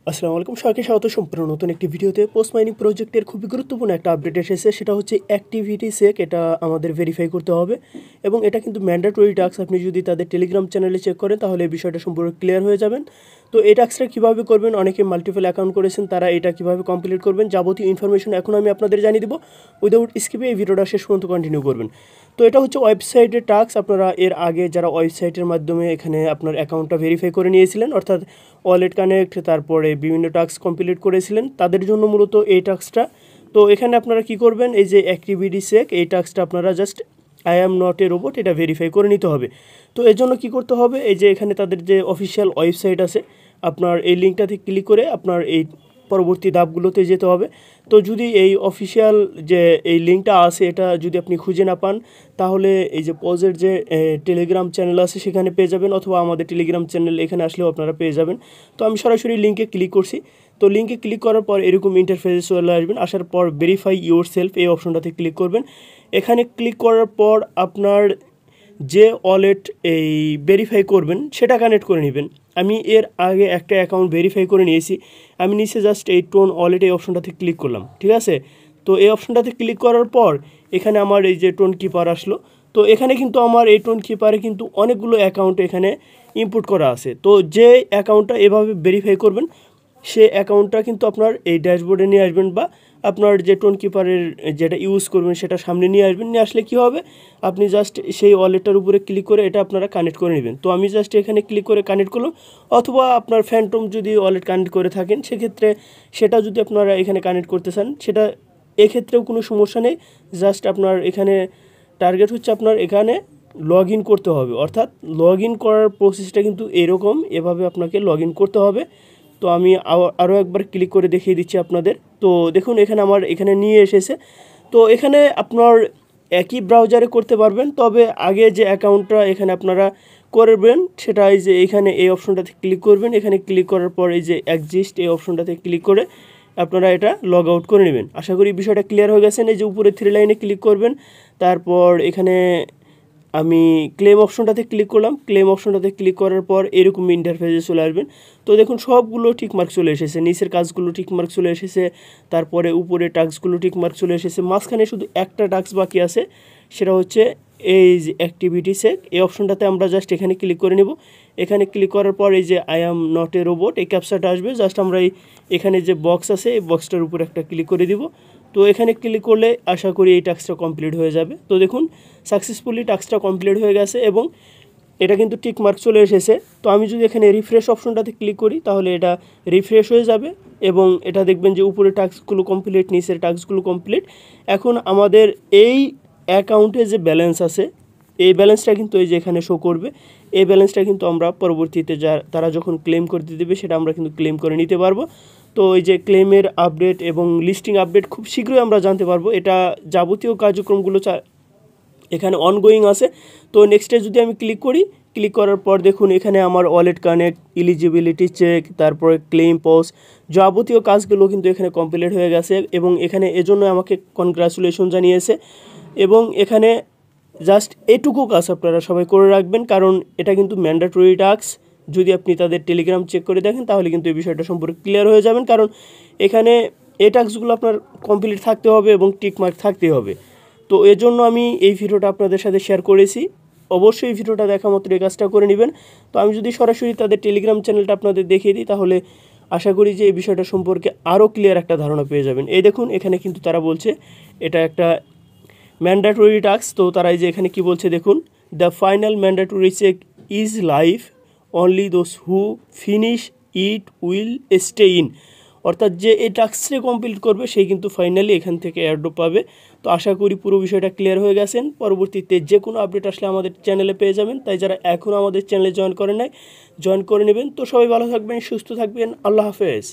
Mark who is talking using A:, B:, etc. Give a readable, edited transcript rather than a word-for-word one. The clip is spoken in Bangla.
A: আসসালামু আলাইকুম, সবাইকে স্বাগত সম্পূর্ণ নতুন একটি ভিডিওতে। পোস্ট মাইনিং প্রজেক্টের খুবই গুরুত্বপূর্ণ একটা আপডেট এসেছে, সেটা হচ্ছে অ্যাক্টিভিটি চেক। এটা আমাদের ভেরিফাই করতে হবে এবং এটা কিন্তু ম্যান্ডেটরি টাস্ক। আপনি যদি তাদের টেলিগ্রাম চ্যানেলে চেক করেন তাহলে এই বিষয়টা সম্পূর্ণ ক্লিয়ার হয়ে যাবেন। তো এই টাস্কটা কীভাবে করবেন, অনেকে মাল্টিপল অ্যাকাউন্ট করেছেন, তারা এটা কীভাবে কমপ্লিট করবেন যাবতীয় ইনফরমেশন এখন আমি আপনাদের জানিয়ে দেবো। উইদাউট স্কিপে এই ভিডিওটা শেষ পর্যন্ত কন্টিনিউ করবেন। তো এটা হচ্ছে ওয়েবসাইটের টাস্ক। আপনারা এর আগে যারা ওয়েবসাইটের মাধ্যমে এখানে আপনার অ্যাকাউন্টটা ভেরিফাই করে নিয়েছিলেন, অর্থাৎ ওয়ালেট কানেক্ট, তারপরে বিভিন্ন টাস্ক কমপ্লিট করেছিলেন, তাদের জন্য মূলত এই টাস্কটা। তো এখানে আপনারা কি করবেন, এই যে অ্যাক্টিভিটি চেক, এই টাস্কটা আপনারা just I am not a robot এটা ভেরিফাই করে নিতে হবে। তো এর জন্য কী করতে হবে, এই যে এখানে তাদের যে অফিসিয়াল ওয়েবসাইট আছে, আপনার এই লিঙ্কটাতে ক্লিক করে আপনার এই পরবর্তী ধাপগুলোতে যেতে হবে। তো যদি এই অফিসিয়াল যে এই লিঙ্কটা আছে এটা যদি আপনি খুঁজে না পান, তাহলে এই যে পজের যে টেলিগ্রাম চ্যানেল আছে সেখানে পেয়ে যাবেন, অথবা আমাদের টেলিগ্রাম চ্যানেল এখানে আসলেও আপনারা পেয়ে যাবেন। তো আমি সরাসরি লিঙ্কে ক্লিক করছি। তো লিঙ্কে ক্লিক করার পর এরকম ইন্টারফেসে চলে আসবেন। আসার পর ভেরিফাই ইউর সেলফ এই অপশনটাতে ক্লিক করবেন। এখানে ক্লিক করার পর আপনার যে ওয়ালেট এই ভেরিফাই করবেন সেটা কানেক্ট করে নেবেন। আমি এর আগে একটা অ্যাকাউন্ট ভেরিফাই করে নিয়েছি। আমি নিচে জাস্ট এই টোন ওয়ালেট এই অপশনটাতে ক্লিক করলাম, ঠিক আছে। তো এই অপশনটাতে ক্লিক করার পর এখানে আমার এই যে টোন কিপার আসলো। তো এখানে কিন্তু আমার এই টোন কিপারে কিন্তু অনেকগুলো অ্যাকাউন্ট এখানে ইনপুট করা আছে। তো যে অ্যাকাউন্টটা এভাবে ভেরিফাই করবেন সে অ্যাকাউন্টটা কিন্তু আপনার এই ড্যাশবোর্ডে নিয়ে আসবেন, বা আপনার যে টোন কিপারের যেটা ইউজ করবেন সেটা সামনে নিয়ে আসবেন। নিয়ে আসলে কী হবে, আপনি জাস্ট সেই ওয়ালেটটার উপরে ক্লিক করে এটা আপনারা কানেক্ট করে নেবেন। তো আমি জাস্ট এখানে ক্লিক করে কানেক্ট করলাম, অথবা আপনার ফ্যান্টম যদি ওয়ালেট কানেক্ট করে থাকেন সেক্ষেত্রে সেটা যদি আপনারা এখানে কানেক্ট করতে চান সেটা এক্ষেত্রেও কোনো সমস্যা নেই। জাস্ট আপনার এখানে টার্গেট হচ্ছে আপনার এখানে লগ ইন করতে হবে, অর্থাৎ লগ ইন করার প্রসেসটা কিন্তু এরকম, এভাবে আপনাকে লগ ইন করতে হবে। তো আমি আরও একবার ক্লিক করে দেখিয়ে দিচ্ছি আপনাদের। তো দেখুন এখানে আমার এখানে নিয়ে এসেছে। তো এখানে আপনার একই ব্রাউজারে করতে পারবেন, তবে আগে যে অ্যাকাউন্টটা এখানে আপনারা করবেন সেটা এই যে এখানে এই অপশনটাতে ক্লিক করবেন। এখানে ক্লিক করার পর এই যে এক্সিস্ট এই অপশনটাতে ক্লিক করে আপনারা এটা লগ আউট করে নেবেন। আশা করি বিষয়টা ক্লিয়ার হয়ে গেছেন। এই যে উপরে 3 লাইনে ক্লিক করবেন, তারপর এখানে আমি ক্লেম অপশনটাতে ক্লিক করলাম। ক্লেম অপশনটাতে ক্লিক করার পর এরকম ইন্টারফেসে চলে আসবেন। তো দেখুন সবগুলো টিকমার্ক চলে এসেছে, নিচের কাজগুলো টিকমার্ক চলে এসেছে, তারপরে উপরে টাস্কগুলো টিকমার্ক চলে এসেছে। মাঝখানে শুধু একটা টাস্ক বাকি আছে, সেটা হচ্ছে এই যে অ্যাক্টিভিটি চেক। এই অপশনটাতে আমরা জাস্ট এখানে ক্লিক করে নেব। এখানে ক্লিক করার পর এই যে I am not a robot এই ক্যাপচাটা আসবে। জাস্ট আমরা এখানে যে বক্স আছে এই বক্সটার উপর একটা ক্লিক করে দিব। তো এখানে ক্লিক করলে আশা করি এই টাস্কটা কমপ্লিট হয়ে যাবে। তো দেখুন সাকসেসফুলি টাস্কটা কমপ্লিট হয়ে গেছে এবং এটা কিন্তু টিক মার্ক চলে এসেছে। তো আমি যদি এখানে রিফ্রেশ অপশনটাতে ক্লিক করি তাহলে এটা রিফ্রেশ হয়ে যাবে এবং এটা দেখবেন যে উপরে টাস্কগুলো কমপ্লিট, নিচের টাস্কগুলো কমপ্লিট। এখন আমাদের এই অ্যাকাউন্টে যে ব্যালেন্স আছে এই ব্যালেন্সটা কিন্তু এই যে এখানে শো করবে। এই ব্যালেন্সটা কিন্তু আমরা পরবর্তীতে তারা যখন ক্লেম করতে দেবে সেটা আমরা কিন্তু ক্লেম করে নিতে পারবো। তো এই যে ক্লেমের আপডেট এবং লিস্টিং আপডেট খুব শীঘ্রই আমরা জানতে পারবো। এটা যাবতীয় কার্যক্রমগুলো এখানে অনগোয়িং আছে। তো নেক্সটে যদি আমি ক্লিক করি, ক্লিক করার পর দেখুন এখানে আমার ওয়ালেট কানেক্ট, এলিজিবিলিটি চেক, তারপরে ক্লেম পোস্ট, যাবতীয় কাজগুলো কিন্তু এখানে কমপ্লিট হয়ে গেছে এবং এখানে এজন্য আমাকে কনগ্রাচুলেশন জানিয়েছে। এবং এখানে জাস্ট এটুকু কাজ আপনারা সবাই করে রাখবেন, কারণ এটা কিন্তু ম্যান্ডেটরি টাস্ক। যদি আপনি তাদের টেলিগ্রাম চেক করে দেখেন তাহলে কিন্তু এই বিষয়টা সম্পর্কে ক্লিয়ার হয়ে যাবেন, কারণ এখানে এই টাস্কগুলো আপনার কমপ্লিট থাকতে হবে এবং টিকমার্ক থাকতে হবে। তো এজন্য আমি এই ভিডিওটা আপনাদের সাথে শেয়ার করেছি। অবশ্যই এই ভিডিওটা দেখা মাত্র এই কাজটা করে নেবেন। তো আমি যদি সরাসরি তাদের টেলিগ্রাম চ্যানেলটা আপনাদের দেখিয়ে দিই তাহলে আশা করি যে এই বিষয়টা সম্পর্কে আরও ক্লিয়ার একটা ধারণা পেয়ে যাবেন। এই দেখুন এখানে কিন্তু তারা বলছে এটা একটা ম্যান্ডেটরি টাস্ক। তো তারা এই যে এখানে কি বলছে দেখুন, the final mandatory check is live, only those who finish it will stay in. অর্থাৎ যে এই টাস্কটা কমপ্লিট করবে সেই কিন্তু ফাইনালি এখান থেকে এয়ারড্রপ পাবে। তো আশা করি পুরো বিষয়টা ক্লিয়ার হয়ে গেছেন। পরবর্তীতে যে কোনো আপডেট আসলে আমাদের চ্যানেলে পেয়ে যাবেন, তাই যারা এখনও আমাদের চ্যানেলে জয়েন করেন নাই জয়েন করে নেবেন। তো সবাই ভালো থাকবেন, সুস্থ থাকবেন, আল্লাহ হাফেজ।